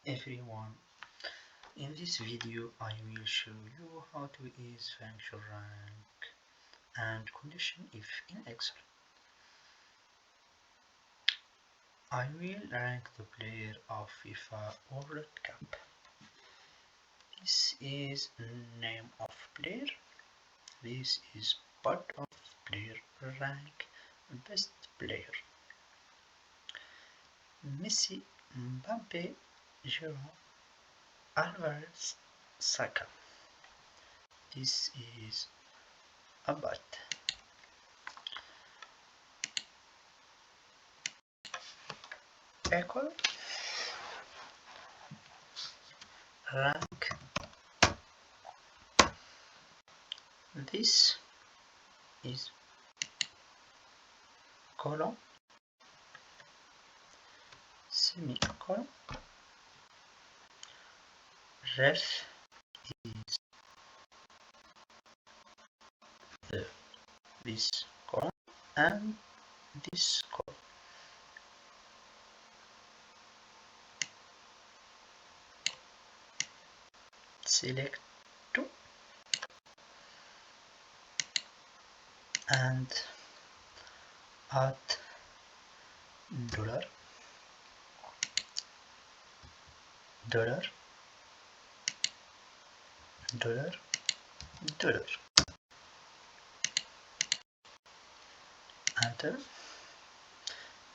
Everyone, in this video I will show you how to use function rank and condition if in Excel. I will rank the player of FIFA World Cup. This is name of player. This is part of player rank best player. Messi, Mbappe, Giroud, Alvarez, Saka. This is about equal rank. This is column, semicolon. Ref is this column and this column. Select 2 and add dollar, dollar, dollar, dollar. Enter.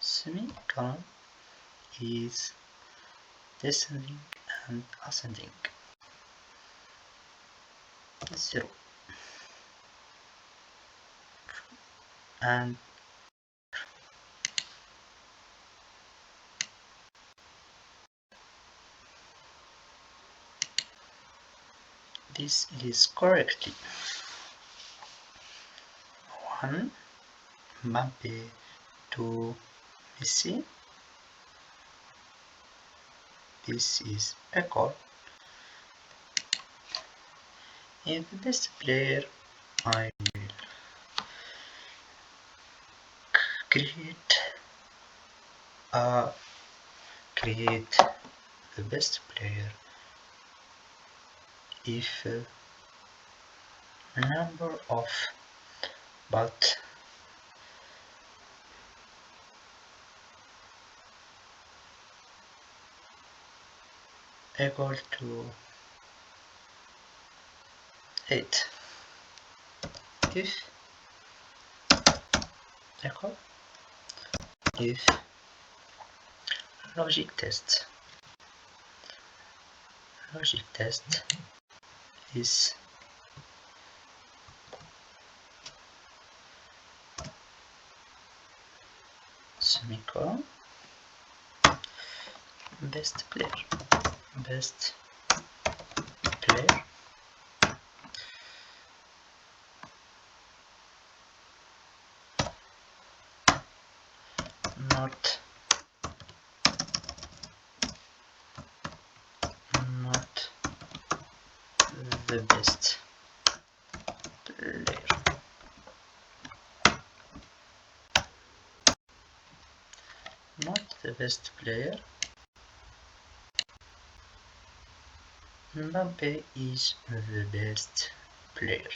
Semicolon is descending and ascending. 0 and this is correctly 1 Mbappe, 2 Messi. This is equal. In the best player, I will create the best player if number of but equal to 8. If equal, if logic test is semicolon best player not the best player. Not the best player. Mbappe is the best player.